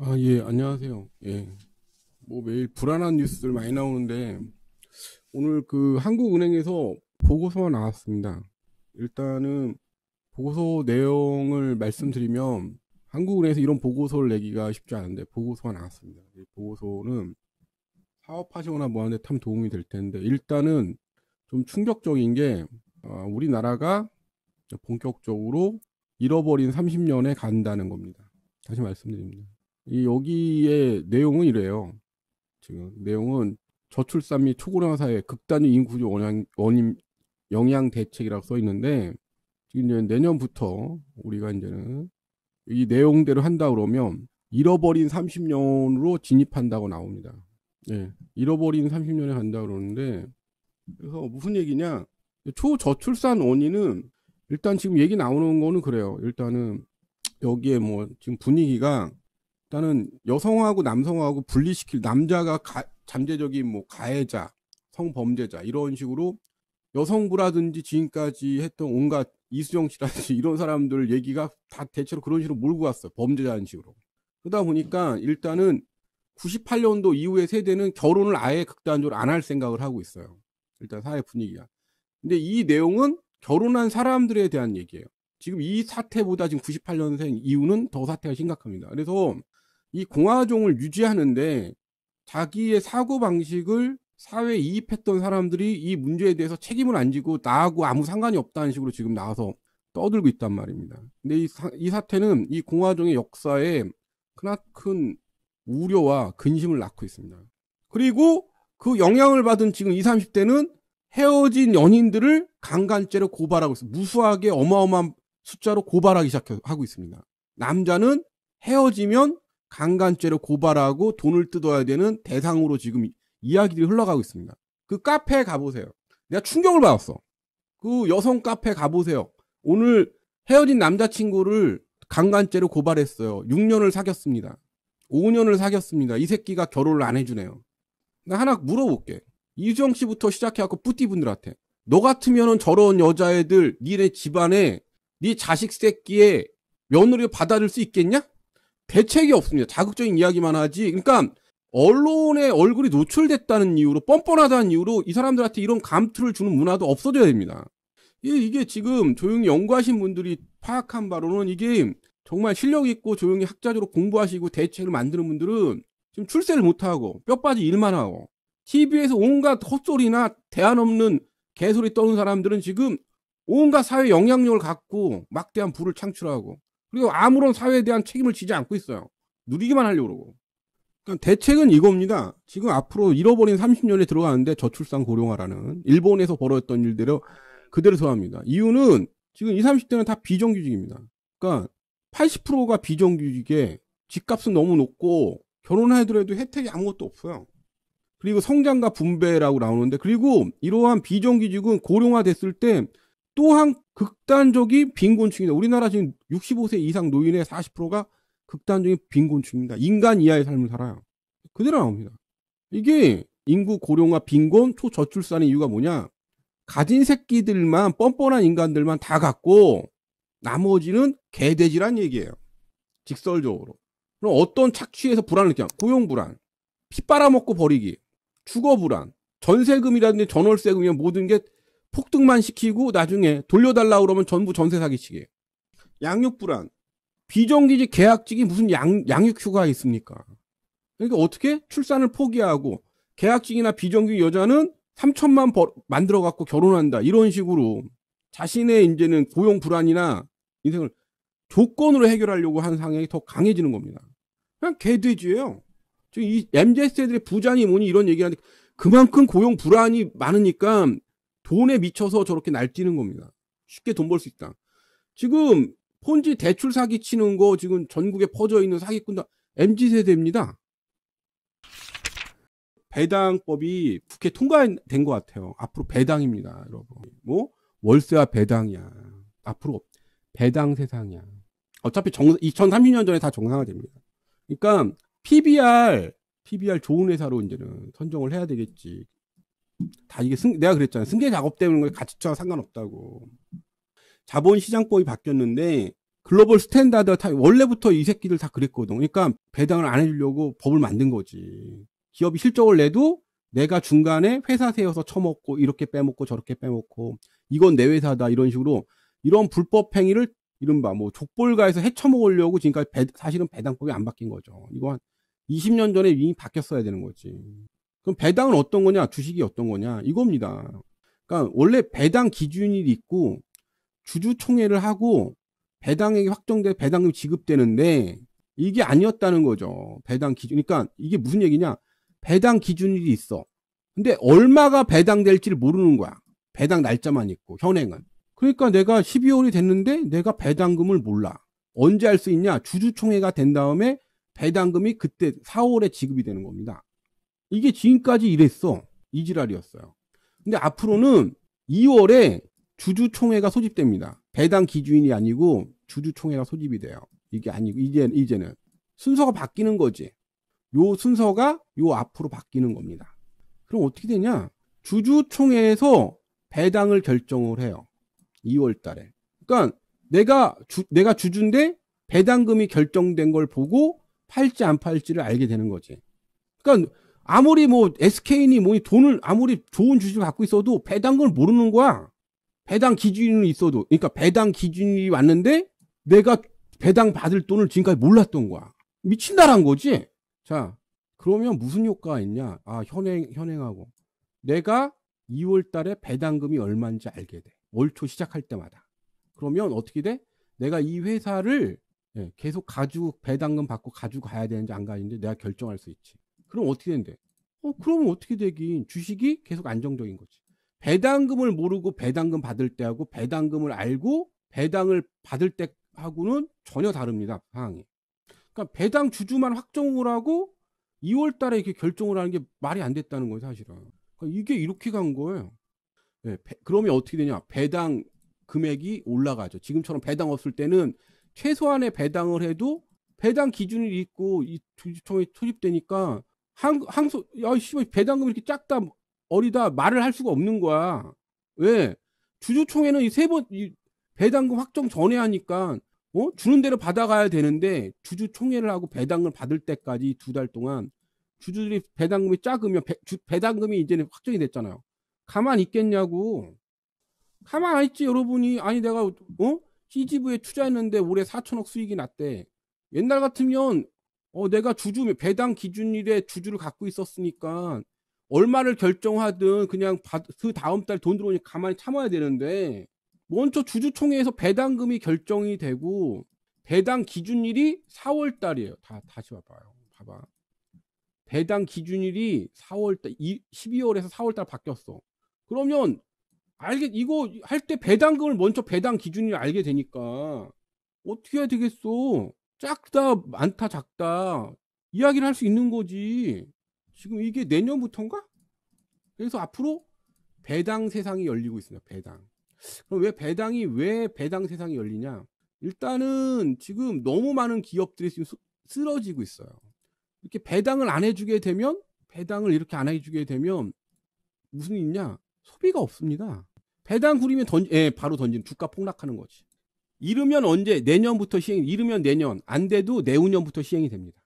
아, 예, 안녕하세요. 예. 뭐 매일 불안한 뉴스들 많이 나오는데, 오늘 그 한국은행에서 보고서가 나왔습니다. 일단은 보고서 내용을 말씀드리면, 한국은행에서 이런 보고서를 내기가 쉽지 않은데, 보고서가 나왔습니다. 이 보고서는 사업하시거나 뭐 하는데 참 도움이 될 텐데, 일단은 좀 충격적인 게, 우리나라가 본격적으로 잃어버린 30년에 간다는 겁니다. 다시 말씀드립니다. 이 여기에 내용은 이래요. 지금 내용은 저출산 및 초고령화 사회 극단위 인구조 원인 영향 대책이라고 써 있는데, 지금 이제 내년부터 우리가 이제는 이 내용대로 한다 그러면 잃어버린 30년으로 진입한다고 나옵니다. 예, 잃어버린 30년에 간다 그러는데, 그래서 무슨 얘기냐? 초저출산 원인은 일단 지금 얘기 나오는 거는 그래요. 일단은 여기에 뭐 지금 분위기가, 일단은 여성하고 남성하고 분리시킬, 남자가 잠재적인 뭐 가해자, 성범죄자 이런 식으로 여성부라든지 지금까지 했던 온갖 이수정 씨라든지 이런 사람들 얘기가 다 대체로 그런 식으로 몰고 왔어요. 범죄자인 식으로. 그러다 보니까 일단은 98년도 이후의 세대는 결혼을 아예 극단적으로 안 할 생각을 하고 있어요. 일단 사회 분위기가. 근데 이 내용은 결혼한 사람들에 대한 얘기예요. 지금 이 사태보다 지금 98년생 이후는 더 사태가 심각합니다. 그래서 이 공화종을 유지하는데 자기의 사고방식을 사회에 이입했던 사람들이 이 문제에 대해서 책임을 안 지고 나하고 아무 상관이 없다는 식으로 지금 나와서 떠들고 있단 말입니다. 근데 이 사태는 이 공화종의 역사에 크나큰 우려와 근심을 낳고 있습니다. 그리고 그 영향을 받은 지금 20, 30대는 헤어진 연인들을 강간죄로 고발하고 있습니다. 무수하게 어마어마한 숫자로 고발하기 시작하고 있습니다. 남자는 헤어지면 강간죄로 고발하고 돈을 뜯어야 되는 대상으로 지금 이야기들이 흘러가고 있습니다. 그 카페에 가보세요. 내가 충격을 받았어. 그 여성 카페 가보세요. 오늘 헤어진 남자친구를 강간죄로 고발했어요. 6년을 사귀었습니다. 5년을 사귀었습니다. 이 새끼가 결혼을 안 해주네요. 나 하나 물어볼게. 이수정 씨부터 시작해갖고 뿌띠분들한테, 너 같으면은 저런 여자애들 니네 집안에 네 자식 새끼의 며느리 받아줄 수 있겠냐? 대책이 없습니다. 자극적인 이야기만 하지. 그러니까 언론의 얼굴이 노출됐다는 이유로, 뻔뻔하다는 이유로 이 사람들한테 이런 감투를 주는 문화도 없어져야 됩니다. 이게 지금 조용히 연구하신 분들이 파악한 바로는, 이게 정말 실력 있고 조용히 학자적으로 공부하시고 대책을 만드는 분들은 지금 출세를 못하고 뼈빠지 일만 하고 TV에서 온갖 헛소리나 대안 없는 개소리 떠는 사람들은 지금 온갖 사회 영향력을 갖고 막대한 부를 창출하고, 그리고 아무런 사회에 대한 책임을 지지 않고 있어요. 누리기만 하려고 그러고. 그러니까 대책은 이겁니다. 지금 앞으로 잃어버린 30년에 들어가는데 저출산 고령화라는 일본에서 벌어졌던 일대로 그대로 소화합니다. 이유는 지금 20, 30대는 다 비정규직입니다. 그러니까 80%가 비정규직에 집값은 너무 높고 결혼하더라도 혜택이 아무것도 없어요. 그리고 성장과 분배라고 나오는데, 그리고 이러한 비정규직은 고령화됐을 때 또한 극단적인 빈곤층이다. 우리나라 지금 65세 이상 노인의 40%가 극단적인 빈곤층입니다. 인간 이하의 삶을 살아요. 그대로 나옵니다. 이게 인구 고령화, 빈곤, 초저출산의 이유가 뭐냐? 가진 새끼들만, 뻔뻔한 인간들만 다 갖고 나머지는 개돼지란 얘기예요. 직설적으로. 그럼 어떤 착취에서 불안을 느껴? 고용 불안, 피 빨아먹고 버리기, 주거 불안, 전세금이라든지 전월세금이면 모든 게 폭등만 시키고 나중에 돌려달라고 그러면 전부 전세 사기치기. 양육 불안, 비정규직 계약직이 무슨 양육휴가가 있습니까? 그러니까 어떻게 출산을 포기하고 계약직이나 비정규직 여자는 3천만 만들어 갖고 결혼한다, 이런 식으로 자신의 이제는 고용 불안이나 인생을 조건으로 해결하려고 하는 상황이 더 강해지는 겁니다. 그냥 개돼지예요. 지금 이 MZ세대들의 부장이 뭐니 이런 얘기하는데, 그만큼 고용 불안이 많으니까 돈에 미쳐서 저렇게 날뛰는 겁니다. 쉽게 돈 벌 수 있다. 지금 폰지 대출 사기 치는 거 지금 전국에 퍼져 있는 사기꾼 다 MZ세대입니다. 배당법이 국회 통과된 것 같아요. 앞으로 배당입니다, 여러분. 뭐 월세와 배당이야. 앞으로 배당 세상이야. 어차피 2030년 전에 다 정상화됩니다. 그러니까 PBR 좋은 회사로 이제는 선정을 해야 되겠지. 다 이게 내가 그랬잖아요. 승계 작업 때문에 가치처와 상관없다고. 자본시장법이 바뀌었는데 글로벌 스탠다드 원래부터 이 새끼들 다 그랬거든. 그러니까 배당을 안 해주려고 법을 만든 거지. 기업이 실적을 내도 내가 중간에 회사 세워서 처먹고 이렇게 빼먹고 저렇게 빼먹고 이건 내 회사다 이런 식으로 이런 불법 행위를 이른바 뭐 족볼가에서 헤쳐먹으려고 지금까지 사실은 배당법이 안 바뀐 거죠. 이거 한 20년 전에 이미 바뀌었어야 되는 거지. 그럼 배당은 어떤 거냐? 주식이 어떤 거냐? 이겁니다. 그러니까 원래 배당 기준이 있고 주주총회를 하고 배당액이 확정돼 배당금이 지급되는데 이게 아니었다는 거죠. 배당 기준. 그러니까 이게 무슨 얘기냐? 배당 기준일이 있어. 근데 얼마가 배당될지를 모르는 거야. 배당 날짜만 있고 현행은. 그러니까 내가 12월이 됐는데 내가 배당금을 몰라. 언제 할 수 있냐? 주주총회가 된 다음에 배당금이 그때 4월에 지급이 되는 겁니다. 이게 지금까지 이랬어. 이 지랄이었어요. 근데 앞으로는 2월에 주주총회가 소집됩니다. 배당 기준이 아니고 주주총회가 소집이 돼요. 이게 아니고 이제는 순서가 바뀌는 거지. 요 순서가 요 앞으로 바뀌는 겁니다. 그럼 어떻게 되냐? 주주총회에서 배당을 결정을 해요. 2월 달에. 그러니까 내가 주주인데 배당금이 결정된 걸 보고 팔지 안 팔지를 알게 되는 거지. 그러니까 아무리 뭐 SK니 뭐니 돈을 아무리 좋은 주식을 갖고 있어도 배당금을 모르는 거야. 배당 기준이 있어도. 그러니까 배당 기준이 왔는데 내가 배당 받을 돈을 지금까지 몰랐던 거야. 미친다란 거지. 자, 그러면 무슨 효과가 있냐? 아, 현행하고. 내가 2월 달에 배당금이 얼마인지 알게 돼. 월 초 시작할 때마다. 그러면 어떻게 돼? 내가 이 회사를 계속 가지고 배당금 받고 가지고 가야 되는지 안 가야 되는지 내가 결정할 수 있지. 그럼 어떻게 된대? 그러면 어떻게 되긴 주식이 계속 안정적인 거지. 배당금을 모르고 배당금 받을 때하고 배당금을 알고 배당을 받을 때하고는 전혀 다릅니다. 상황이. 그러니까 배당 주주만 확정을 하고 2월 달에 이렇게 결정을 하는 게 말이 안 됐다는 거예요, 사실은. 그러니까 이게 이렇게 간 거예요. 네, 그러면 어떻게 되냐? 배당 금액이 올라가죠. 지금처럼 배당 없을 때는 최소한의 배당을 해도 배당 기준이 있고 이 주주총회 소집되니까 야, 씨발 배당금 이렇게 작다 어리다 말을 할 수가 없는 거야. 왜? 주주총회는 이 배당금 확정 전에 하니까 주는 대로 받아가야 되는데 주주총회를 하고 배당을 받을 때까지 2달 동안 주주들이 배당금이 작으면 배당금이 이제는 확정이 됐잖아요. 가만히 있겠냐고. 가만 안 있지. 여러분이 아니 내가 CGV에 투자했는데 올해 4천억 수익이 났대. 옛날 같으면 내가 배당 기준일에 주주를 갖고 있었으니까 얼마를 결정하든 그냥 그 다음 달 돈 들어오니까 가만히 참아야 되는데 먼저 주주총회에서 배당금이 결정이 되고 배당 기준일이 4월 달이에요. 다시 봐봐. 배당 기준일이 4월 달 12월에서 4월 달 바뀌었어. 그러면 이거 할 때 배당금을 먼저 배당 기준일 알게 되니까 어떻게 해야 되겠어? 작다, 많다, 작다 이야기를 할 수 있는 거지. 지금 이게 내년부터인가? 그래서 앞으로 배당 세상이 열리고 있습니다. 배당. 그럼 왜 배당 세상이 열리냐? 일단은 지금 너무 많은 기업들이 지금 쓰러지고 있어요. 이렇게 배당을 이렇게 안 해주게 되면 무슨 일이 있냐? 소비가 없습니다. 배당 구리면 바로 던지는 주가 폭락하는 거지. 이르면 언제? 내년부터 이르면 내년, 안 돼도 내후년부터 시행이 됩니다.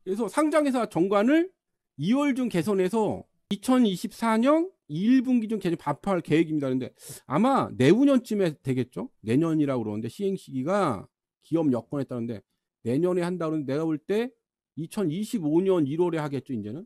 그래서 상장회사 정관을 2월 중 개선해서 2024년 1분기 중 개선 발표할 계획입니다. 그런데 아마 내후년쯤에 되겠죠? 내년이라고 그러는데 시행 시기가 기업 여건에 따른데 내년에 한다 그러는데 내가 볼 때 2025년 1월에 하겠죠, 이제는.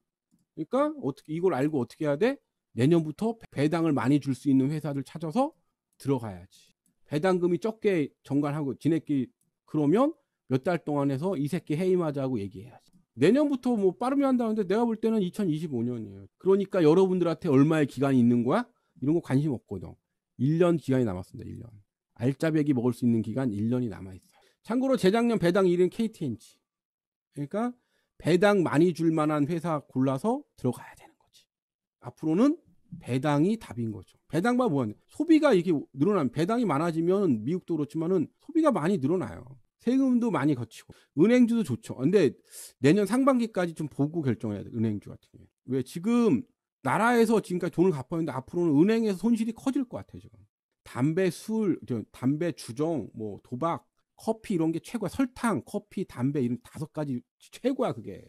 그러니까 이걸 알고 어떻게 해야 돼? 내년부터 배당을 많이 줄 수 있는 회사들 찾아서 들어가야지. 배당금이 적게 정관하고 지네끼리 그러면 몇 달 동안 해서 이 새끼 해임하자고 얘기해야지. 내년부터 뭐 빠르면 한다는데 내가 볼 때는 2025년이에요. 그러니까 여러분들한테 얼마의 기간이 있는 거야? 이런 거 관심 없거든. 1년 기간이 남았습니다. 1년. 알짜배기 먹을 수 있는 기간 1년이 남아있어요. 참고로 재작년 배당 1위는 KTNG. 그러니까 배당 많이 줄 만한 회사 골라서 들어가야 되는 거지. 앞으로는 배당이 답인 거죠. 배당과 뭐냐? 소비가 이렇게 늘어나면 배당이 많아지면 미국도 그렇지만은 소비가 많이 늘어나요. 세금도 많이 거치고 은행주도 좋죠. 근데 내년 상반기까지 좀 보고 결정해야 돼. 은행주 같은 경우. 왜 지금 나라에서 지금까지 돈을 갚았는데 앞으로는 은행에서 손실이 커질 것 같아요. 지금 담배, 주정, 뭐 도박, 커피 이런 게 최고야. 설탕, 커피, 담배 이런 5가지 최고야 그게.